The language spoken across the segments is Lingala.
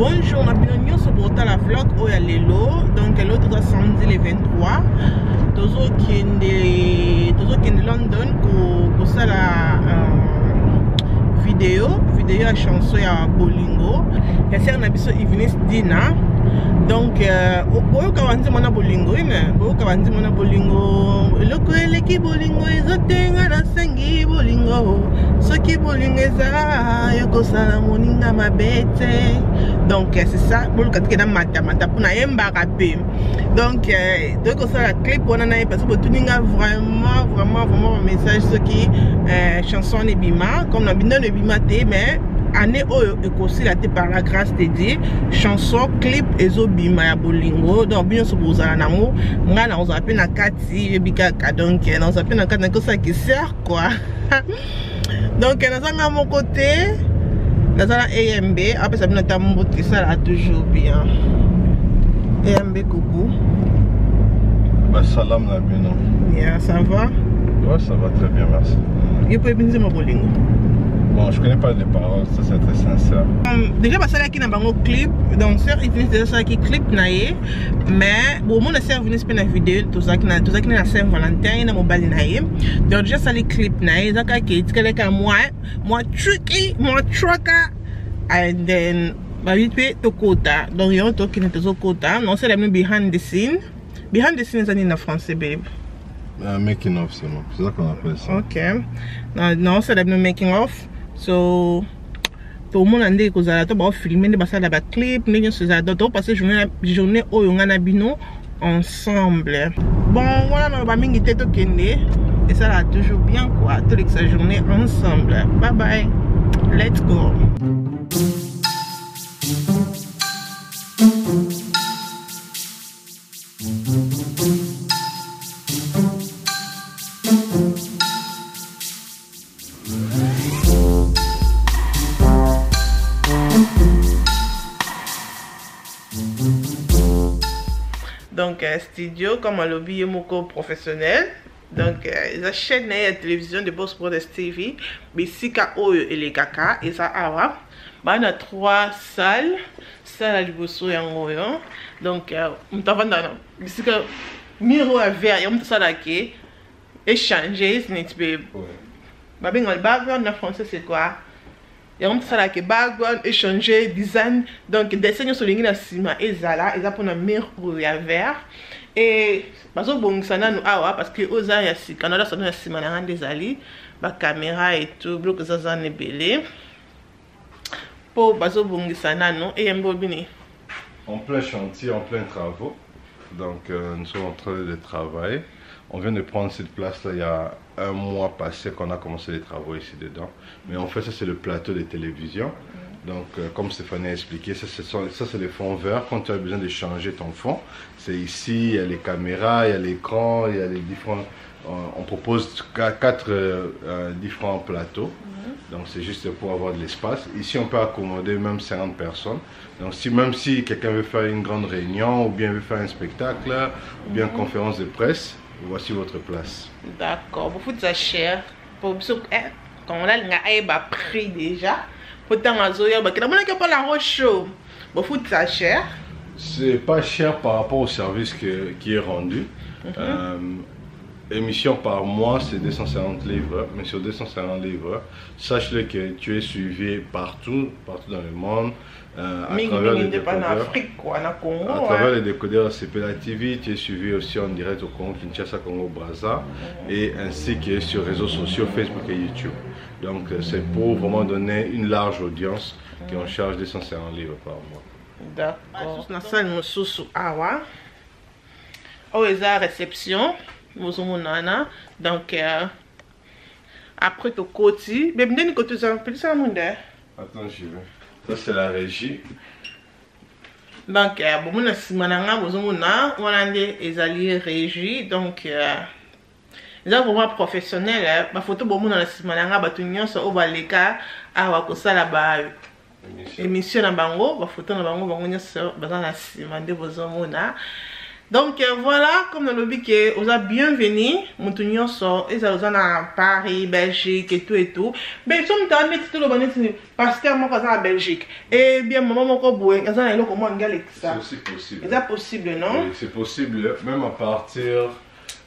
Bonjour, bienvenue sur la vlog où il y a l'élo. Donc l'autre doit samedi le 23. Toujours qui est de London pour ça la vidéo à chanson à Bolingo. Il y a un épisode Evening Dina. Donc au kawanzi mona Bolingo mais au kawanzi mona Bolingo le kwele ki Bolingo ezotenga na sengi Bolingo soki Bolingo eza yoko sala moninga mabete. Donc c'est ça pour que na mata pour na yemba rapé. Donc ça la clip on en a parce que tuninga vraiment un message ce qui chanson ne bima comme na bino ne bima te mais année oyo ekosi la te par la grâce de Dieu chanson clip ezobima ya Bolingo donc bien so bozala nango nga na oza pe na kati bikaka donc na oza pe na kati na kosa qui sert quoi. Donc na zanga mon côté na zala AMB après ça bien tambo qui ça là toujours bien AMB coucou bah salam na bino yeah ça va ouais ça va très bien merci you peux bien dire mon Bolingo. Bon, je connais pas les paroles, ça c'est très sincère. Déjà, parce que là, on a un clip, donc il finit déjà ça qui clip naïe, mais bon, mon sœur venait faire une vidéo, tout ça qui na Saint-Valentin, na mobile naïe. Donc déjà ça les clip naïe, ça qui est moi tricky, moi trucker, and then bah vite fait to quota. Donc il y a un truc qui n'est pas quota. Non, c'est la même behind the scene. Behind the scene, c'est en français, babe. Making of, c'est ça qu'on appelle ça. Ok. Non, c'est la même making of. So tout le monde a dit que ça va filmer des clips, mais ça va passer journée où on a bino ensemble. Bon voilà, on va mingi tête au kende et ça va toujours bien quoi, toute sa journée ensemble. Bye bye, let's go. Donc studio comme un lobby moko professionnel. Donc la chaîne de télévision de Boss Brothers TV, Bisika Oyo et les Kaka et ça awa. Bah on a 3 salles, salle à Liboso yango yo. Donc on t'a vendu Bisika miro à verre, on t'a ça là qui échanger, c'est net babe. Bah ben le background en français c'est quoi? Et on ça là que background échanger design donc dessin sur ligne na ciment et zala et ça pour un mur à verre et parce que bon ça na nous awa parce que aux ya si Canada ça na ciment na des ali ba caméra et tout bloc ça ça ne belé pour parce que bon ça na non et un bobini en plein chantier, en plein travaux. Donc nous sommes en train de travailler. On vient de prendre cette place là il y a un mois passé qu'on a commencé les travaux ici dedans. Mais en fait ça c'est le plateau de télévision. Donc comme Stéphanie a expliqué, ça c'est les fonds verts. Quand tu as besoin de changer ton fond, c'est ici, il y a les caméras, il y a l'écran, il y a les différents... on propose 4 différents plateaux. Donc c'est juste pour avoir de l'espace. Ici on peut accommoder même 50 personnes. Donc même si quelqu'un veut faire une grande réunion ou bien veut faire un spectacle ou bien une conférence de presse, voici votre place. D'accord. Vous faites ça cher. Pour quand on a le prix déjà. Pourtant à Zoya, bah que pas la roche. Vous faites ça cher. C'est pas cher par rapport au service qui est rendu. Émission par mois c'est 250 livres, mais sur 250 livres, sache-le que tu es suivi partout dans le monde. À travers les décodeurs CPLA TV, tu es suivi aussi en direct au Congo Kinshasa, Congo Brazza, et ainsi que sur les réseaux sociaux Facebook et YouTube. Donc c'est pour vraiment donner une large audience qu'on charge 250 livres par mois. D'accord. Oh, ils ont réception. Donc après ton côté, mais bien côté ça peut ça monde. Attends, j'y vais. Ça c'est la régie. Donc bon mon simananga bozomona on a des alliés régie donc ils sont vraiment professionnels ba photo bon mon na simananga batu nyonso o baleka awa ko sala ba émission na bango ba photo na bango nyonso bazana simande bozomona Donc voilà, comme dans le lobby que vous êtes bienvenus, mon tunion sort, et ça vous en a Paris, Belgique et tout. Mais si on met tout le bonnet, parce que moi quand à Belgique, et bien maman mon coboé, quand ça est là comment on gagne ça. C'est aussi possible. C'est possible, non? Oui, c'est possible, même à partir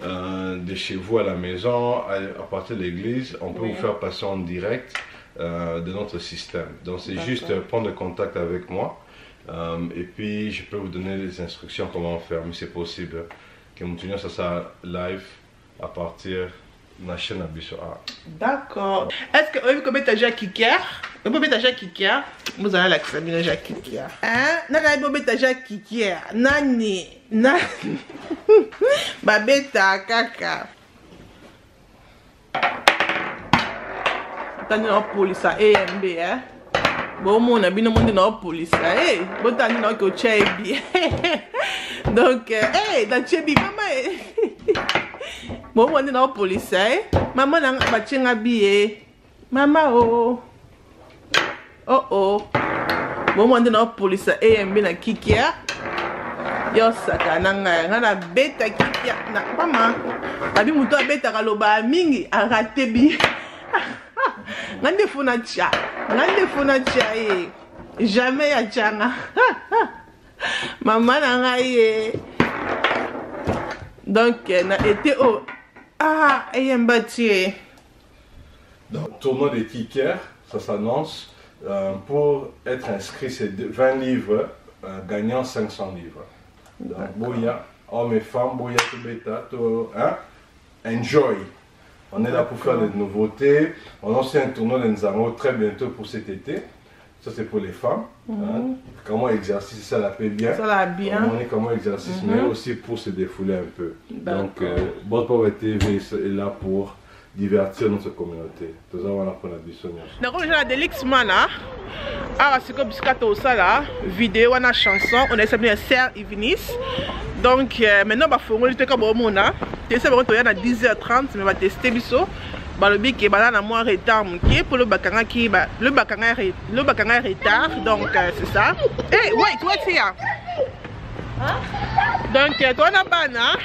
de chez vous à la maison, à partir de l'église, on peut vous faire passer en direct de notre système. Donc c'est juste prendre contact avec moi. Et puis je peux vous donner les instructions comment faire, mais c'est possible que mon tunion ça live à partir de la chaîne Abisso. D'accord. Est-ce que vous pouvez mettre Jacques Kiker? Vous pouvez mettre Jacques Kiker? Vous allez l'accepter Jacques Kiker. Hein? Nana vous mettre Jacques Kiker? Nani? Nani? Babeta kaka. Tani na police AMB hein? Bon, mon ami, on est dans la police. Hey, bon, t'as dit que tu es bien. Donc, hey, dans Tchébi, maman. Bon, on est dans la police. Maman, on a battu un habillé. Maman, oh. Oh, oh. Bon, on est dans la police. AMB na Kikia. Yo, saka, nanga beta Kikia. Maman, t'as vu, mouton beta kaloba mingi, a raté bi. Ngande funa cha jamais ya changa maman nanga ye donc na été au ayem bâti donc tournoi des kickers ça s'annonce pour être inscrit c'est 20 livres gagnant 500 livres donc boya hommes et femmes boya tout bêta tout hein enjoy. On est là pour faire des nouveautés. On a aussi un tournoi de Nzango très bientôt pour cet été. Ça c'est pour les femmes. Hein. Comment exercice, ça la fait bien. Ça la bien. On est comment exercice, mais aussi pour se défouler un peu. Donc, Bonne Pauvre TV est là pour divertir notre communauté. Tout ça, on a pour la bisogna. Donc, on a des Lixmana. Ah, c'est comme biscato ça là. Vidéo, on a chanson. On a essayé de faire Ivinis. Donc, maintenant, on va faire comme on a. C'est bon, on est à 10h30, mais on va tester biso. Le bic est à moins retard pour le bakanga qui le bakanga est retard, donc c'est ça. Hey, wait, what's here? Donc, toi, on a bana.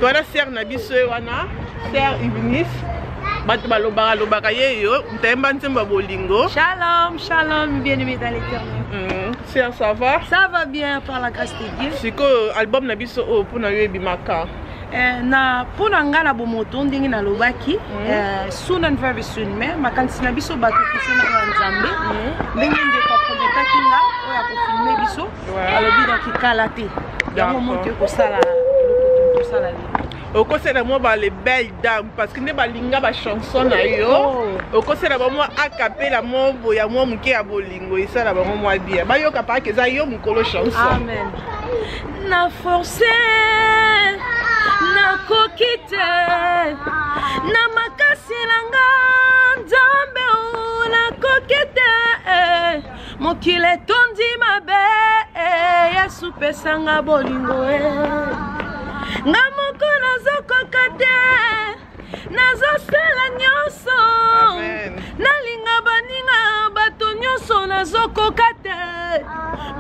Toi, on a serre na biso, on a serre Ivinis. Shalom, shalom, bien-aimés dans l'éternel. Ça va? Ça va bien par la grâce de Dieu. C'est que l'album na biso pour na yo bimaka. Na pour nga na bomoto ndingi na lobaki soon and very soon mais makanisi na biso bato kisena na Nzambe ndingi ndeko projecta kinga oya ko filmer biso alobi donc ikala te yango monte ko sala ko sala au conseil de moi les belles dames parce que ne balinga ba chanson na yo au conseil de moi a capella mo boya mo muke ya bolingo et ça la moi bien ba yo kapaka ke za yo mukolo chanson amen na forcer na kokite na makasi langa Nzambe na kokite mokile tondi mabe Yesu pesanga bolingo nga moko nazokoka te nazosala nyonso nalinga baninga bato nyonso nazokoka te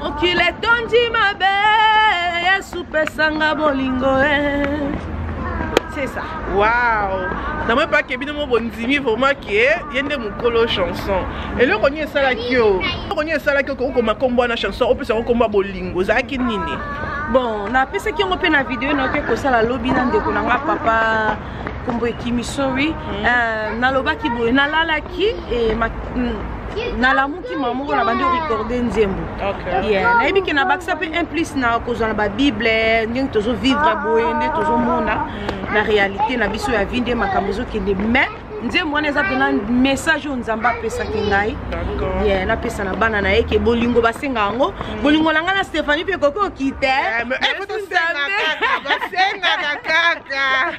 mokile tondi mabe Yesu pesanga bolingo c'est ça. Waouh! Je ne sais pas que bien mon dimi vraiment qui est yende mukolo chanson. Et le connaît ça là kio. Le connaît ça là kio ko ma kombo na chanson, on peut ça kombo bolingo. Ça qui nini? Bon, na pesa ki on peut na vidéo na ko ça la lobby na ndeko na nga papa kombo ekimi sorry. Na loba ki boy na lala ki et na la muki maman on a bandi recorder nzembo. OK. Yeah, na ibi ke na baksa pe implice na ko za ba bible, ndenge tozo vivre boye, ndenge tozo mona la réalité na biso ya vinde makambo ki de mais nzembo na za pena message on Nzamba pesa ki ngai. D'accord. Yeah, na pesa na bana na yeke bolingo basenga ngo, bolingo langa na Stéphanie pe koko kite. Mais faut senga kaka.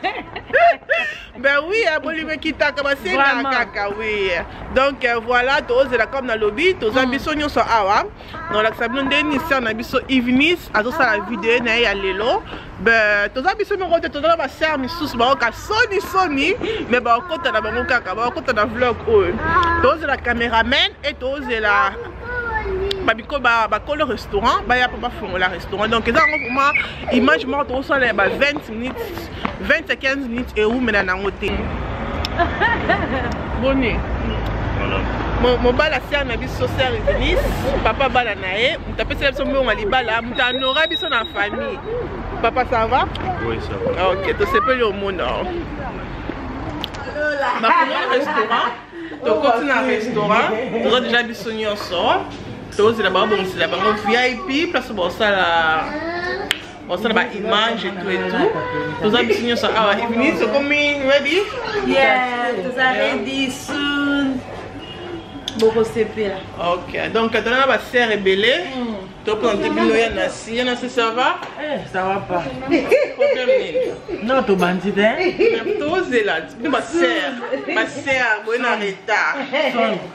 Ben oui, bolingo kitaka basenga kaka oui. Donc voilà, tous la comme na lobby, tous ambitions nyonso awa. Non la sabino ndeni si on abiso Ivinis, azo sa la vidéo na ya lelo. Ben tous ambitions mo kote tous na ba ser misus ba ka soni mais ba kota na vlog tous la caméraman et tous la babiko bakolo restaurant baya pa bafongola restaurant donc eza ngo vraiment image moko tokosala ba 20 minutes 20 à 15 minutes eumela nango te boni mobala sere na biso sere Venise papa bala na ye moto apesela biso mbongo libala moto anora biso na famille papa ça va? Oui ça va. Ok tosepeli omona bafongola restaurant tokoti na restaurant toza déjà biso nyonso tozela babongisela bango VIP place bosala ba image et tout toza biso nyonso awa evening tokomi ready? Yeah, toza ready soon. Boko sepela. Ok, donc tona ba sœur ebele toprendre bino ya nasi ça va? Ça va pas. Problème Non, tu bandit, hein? tozela ba sœur boye na retard.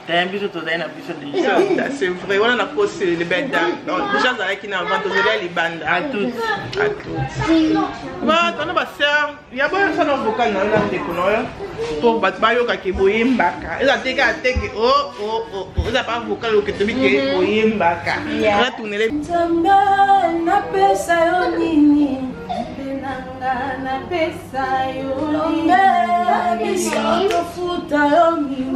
T'as un bisou, t'as un bisou déjà. C'est vrai, on a posé les belles dames. Déjà, ça qui n'a pas les bandes. À toutes. À toutes. Bah, t'en as pas sœur. Il y a pas ça dans le vocal dans la déconnoire. Pour battre bayo qui boye mbaka. Il a été qu'à teke oh. Il a pas vocal que tu dis que boye mbaka. On a tourné les. Na pesa yo nini. Benanga na pesa yo nini. Biso futa yo nini.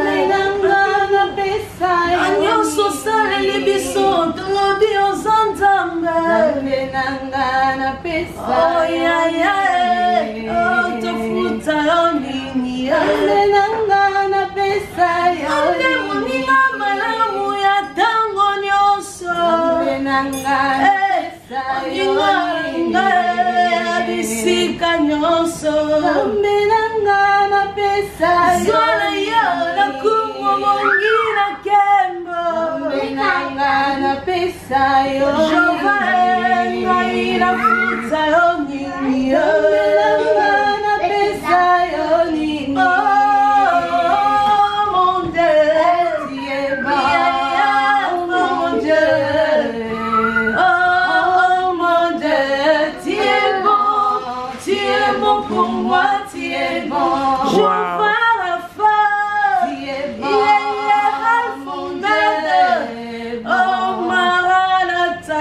Benanga na pesa yo nini. Anyoso sale biso tolobi ozanzambe. Benanga na pesa yo nini. Oh to futa yo nini. Benanga na pesa yo nini. Moninga malamu ya tango nyoso. Benanga bisika nyonso benanga na pesa zola yo na kumo mongira kembo benanga na pesa yo jova ina futa yo nini benanga na pesa yo nini oh mon Dieu tu es bon mon Dieu pour moi, tu es bon. Je vois la foi. Tu es bon. Oh, Maranatha.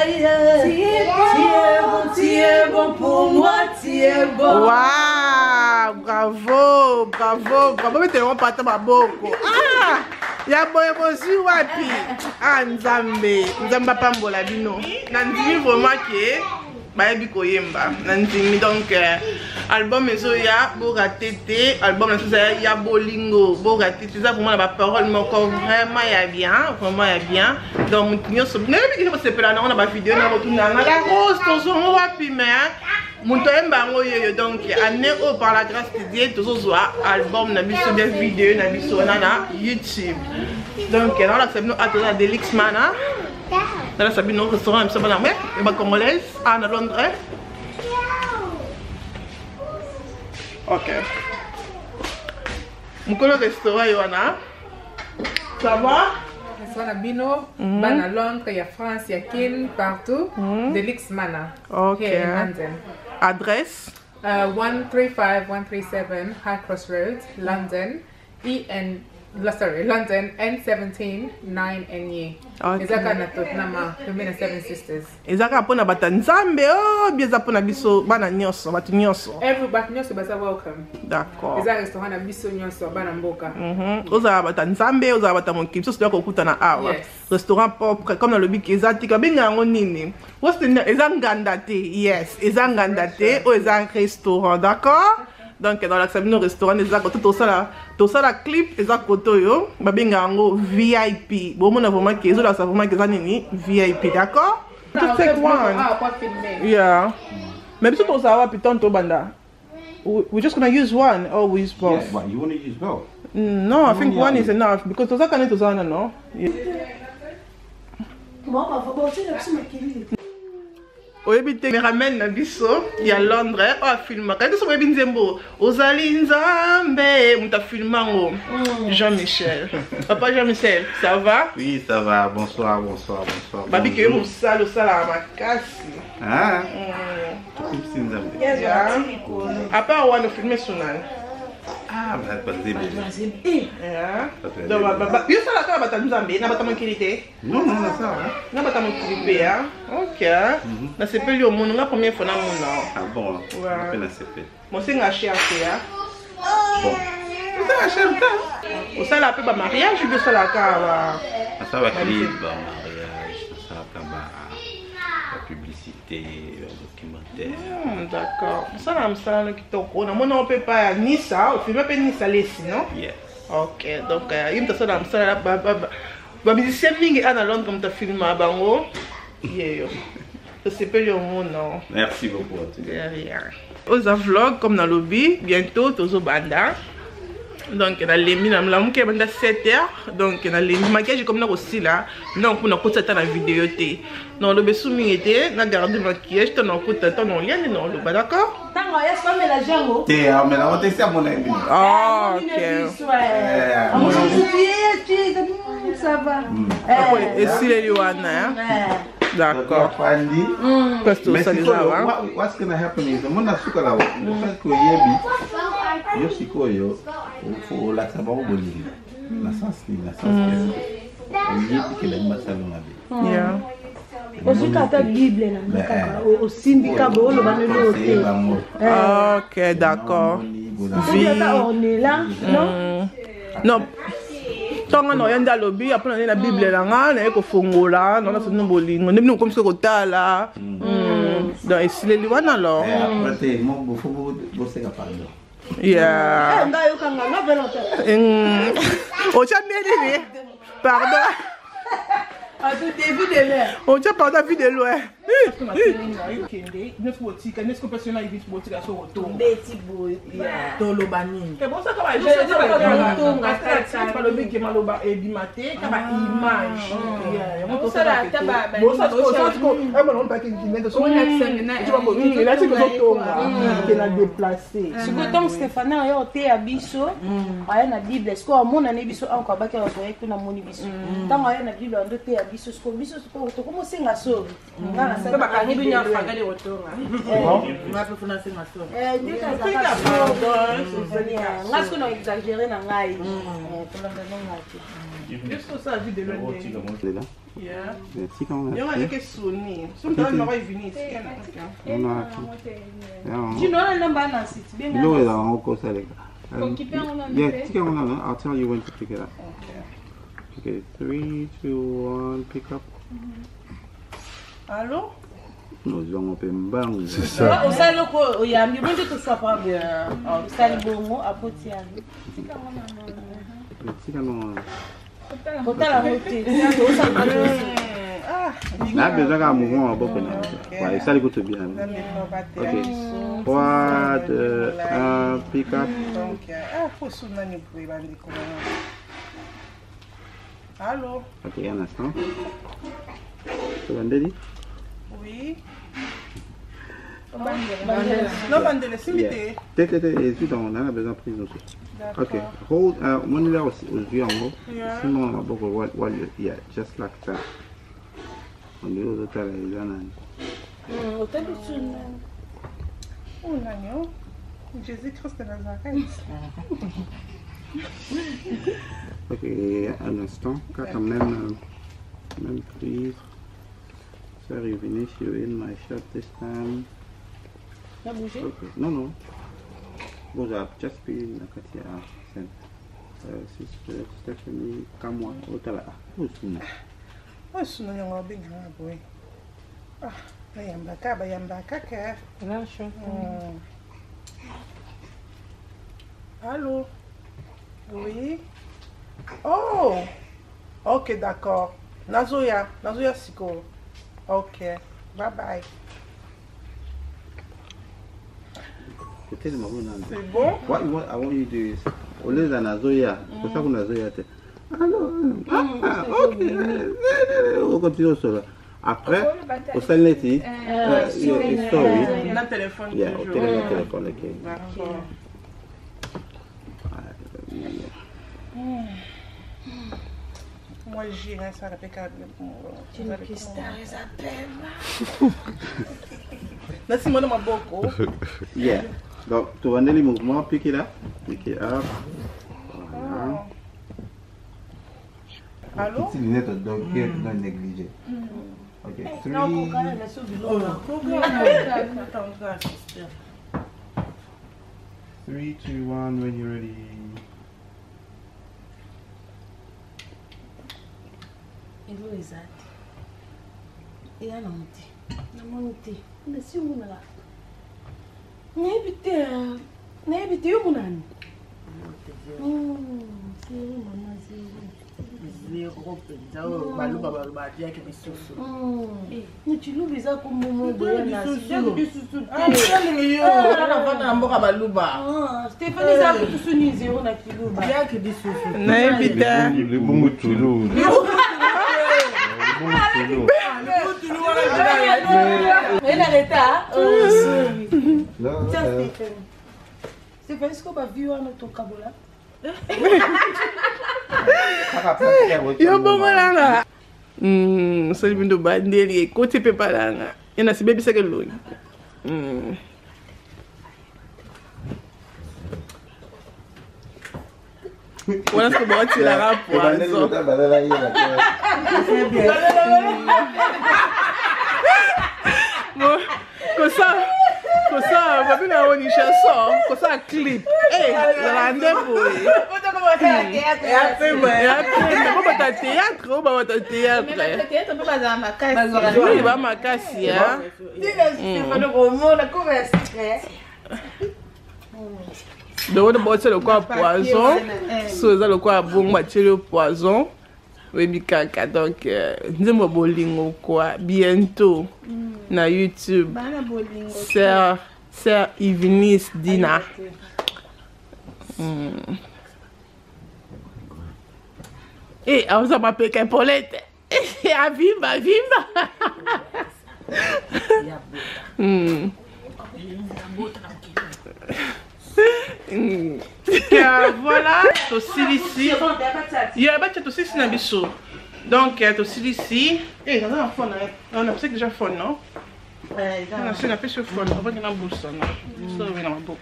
Tu es bon pour moi, tu es bon. Waouh, bravo. Mais t'es pas ta maboko. Ah, ya boye bozi wapi. Ah, nzambe pambola bino. Nandimi vraiment que bayebi koyemba nandimi donc album ezoya boratete album na ya bolingo boratete ça vraiment la parole moko vraiment ya bien donc mutinyo so nebi ko sepela na ba vidéo na rotuna na la rose tozongo wapi mais muto emba ngoyo donc année au par la grâce de Dieu tozozwa album na biso bien vidéo na biso na YouTube donc là la c'est nous atona Delix Mana. Dans la Sabine, au restaurant, elle me mer, et ma congolaise, à Londres. Ok. Mon restaurant, Yoana. Ça va? Restaurant à Bino, à Londres, il y a France, il y a Kin, partout. Delix Mana. Ok. Here in London. Adresse? 135, 137 High Cross Road, London. London N17 9NE. Ezaka na Tottenham, Lumina Seven Sisters. Ezaka pona bata nzambe bieza pona biso bana nyonso batu nyonso. Everybody nyonso basa welcome. D'accord. Ezaka restaurant na biso nyonso bana mboka. Oza bata nzambe, oza bata monki, so ko kutana awa. Restaurant propre comme dans le bic ezatika benga ngo nini. Ezanganda te. Yes, ezanganda te o ezang restaurant, d'accord? Donc dans l'accès au restaurant les accords tout ça la clip les accords yo babenga ngo VIP bon mon vraiment que ça vraiment que ça nini VIP d'accord tout c'est one yeah mais tout ça va putain to banda we're just gonna use one or we use both. Yeah, what, you want to use both? No, I think one is enough because to ça can to ça no oyebi te ramène na biso ya Londres o filma quand so oyebi nzembo ozali nzambe muta filmango Jean-Michel papa Jean-Michel ça va? Oui ça va, bonsoir babi ke mo sala makasi tout comme si nzambe à part on filmer sonal Ah, pas de bébé. Donc, bien ça la carte, nous avons bien, n'a qualité. Non, non, ça va. N'a pas qualité, hein. Ok. Na CP le monde, la première fois na monde. Ah bon, Ouais. on fait la CP. Moi c'est gâché à faire. Bon. Ça gâché un temps. Au ça la peu ba mariage, je veux ça la carte. Ça va clip, mariage, ça va la publicité, documentaire. D'accord. Ça la m'sa là qui toko. Na moi on peut pas ni ça, au film pas ni ça laisser, non? Yes. Ok. Donc il me ça la m'sa là ba musicien mingi ana Londres comme ta film à bango. Yeah. C'est pas le monde, non. Merci beaucoup. Derrière. Aux vlog comme dans le lobby, bientôt aux banda. Donc on a les mis dans la mouke banda 7h. Donc on a les maquillage comme là aussi là. Non, on a coupé ça dans la vidéo té. Non, le bessoumi était, on a gardé le maquillage, on a coupé ça dans lien non le bas d'accord? Tango ya pas mélanger ngo. T'es mais là on t'est ça mon ami. Ah OK. Ça va. Et si les Yohana. D'accord. Parce que ça les a. What's going to happen is mon na suka la. Parce que yebi yo siko yo faut la savoir boli. Na sens ni na sens. Yebi que la masalo na bi. Yeah. Osikata Bible na kaka osimbika bolo banelo te. OK, d'accord. On est là, non? Non. Tonga no yanda lobby après na Bible la nga na ko fongola na so no bolingo ne comme ce côté là. Donc ici les liwana alors. Après mon beau faut bosser pardon. Yeah. Ngayo kanga na volontaire. O jamais pardon. À tout début de l'air. O t'a pardon vu de loin. Beti boy. Tolo banini. C'est bon ça que je pas le big qui m'a loba et bimaté comme image. On ça la taba. Bon ça on pas qui met de son. Tu vas bon, là c'est que ça qui l'a déplacé. Si vous donc Stéphane a été à biso, aya na Bible, est-ce que mon année biso encore ba ka ozoye kuna moni biso. Tant aya na Bible ando te à biso, ce que biso to como singa so. Ngana sa ba ka ni nya fanga de otonga. Ma pe funa singa so. Ndika za ka ngas ko no exagérer na ngai. Kolanda no ngati. Qu'est-ce que ça vu de loin? Là. Yeah. Merci quand même. Il y a que sonner. Son dans le mauvais venir ici. On a. Tu know le number na site bien. You know it on course like. Yeah, take it on. I'll tell you when to pick it up. Okay, 3, 2, 1, pick up. Allô? Nous allons bang. C'est ça. Au salon ko ya mi bonje to soit pas bien. Au salon bongo apotia. Take it on. Kotala hote. Là, besoin d'un mouvement beaucoup. Ouais, ça l'écoute bien. Ok. 3, 2, 1, pick up. Donc, faut soutenir pour y aller. Allô? Ok, un instant. Tu vas me dire? Oui. Non, Bandele, c'est mité. Tête, on a besoin de prise aussi. Ok, hold, money là aussi, aux yeux en haut. Sinon, on a beaucoup de yeah, just like that. On dit aux autres, les gens. Oh, Nagnon. Jésus-Christ de Nazareth. Ok, un instant, quand même prise. Sorry, Vinicius, you're in my shot this time. Na bouger? Okay. No. Goes up, just be Nakatia. Sister Stephanie, come on, Otala. Who's in there? What's the name of being a boy? Ah, Bayambaka. Allô? Oui? Oh! Ok, d'accord. Nazoya Siko. Ok, bye bye. C'est bon? What I want you to do is, au lieu d'un Nazoya, pour ça qu'on a Nazoya, ok, on continue sur là. Après, au Sanity, story. Le téléphone. Yeah, au téléphone, ok. Moi j'irai ça avec un Tu ne peux pas Merci, mon beaucoup. Yeah. Donc, tu vois les mouvements, piquez là. Piquez up. Voilà. Allô? Petite lunette, donc, non négligé. Ok, 3. Three, 2, 1, when you're ready. Hello, Isaac. Et à l'amitié. L'amitié. Mais si on a là. N'habitez, n'habitez où mon ami. C'est où maman, mais tu loues les comme mon Stéphanie, ça peut tout soutenir 0 na kilo. Bien que des souffles. Le bon Toulou. Elle arrête à Non, Stéphanie, est-ce qu'on va vivre notre cabola? Yo bongo langa. So libindo bandeli kote pepa langa. Ina si baby second loan. Wana sko boti la rapo. Kosa, papi na oni chanson, kosa clip. Eh, la ndembo. Théâtre, on va théâtre. Oui, va makasi ya. Donc on bosse le quoi poison, so ça le quoi bon matière poison. Oui, kaka donc ndembo bolingo quoi bientôt na YouTube. Sir Evenis Dina. Et on s'en m'appelle Paulette. Avimba. Voilà, aussi ici. Il y a aussi ici dans biso. Donc aussi ici. Eh, ça a un fond. On a déjà fond, non? On a fait ce fond. On va dire dans bourse, non? Ça va dans beaucoup.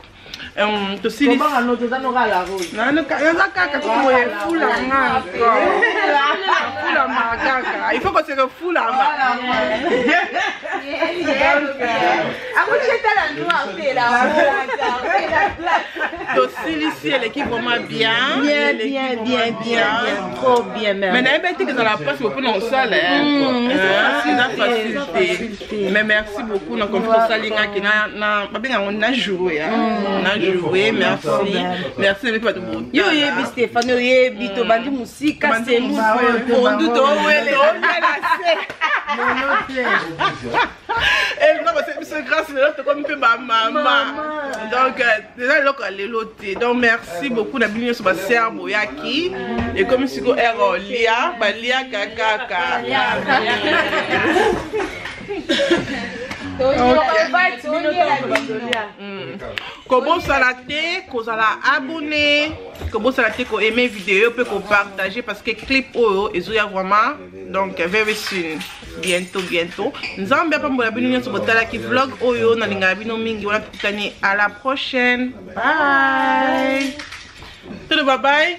Aussi ici. Il faut qu'on se refoule là-bas. Ici, elle est vraiment bien. Bien. Trop bien même. Mais n'avez pas dans la place pour non seul. Mais merci beaucoup. Donc on fait ça qui on a joué. On a joué. Merci de pas de bon. Yo yebi Stéphane, yo yebi to bandi musika c'est nous pondu to wele et non c'est grâce à l'autre comme peu ma maman. Donc déjà l'autre donc merci beaucoup na bino so ba serbo yaki et comme si ko ero lia ba lia kaka. Comment ça la thé, qu'on la abonner, comment ça la thé, qu'on aimer vidéo, peut qu'on partager parce que clip oh et zo ya vraiment donc very soon bientôt. Nous allons bien pas me abonner sur votre qui vlog oh yo na linga bino mingi wala tutani à la prochaine. Bye. Tout le bye.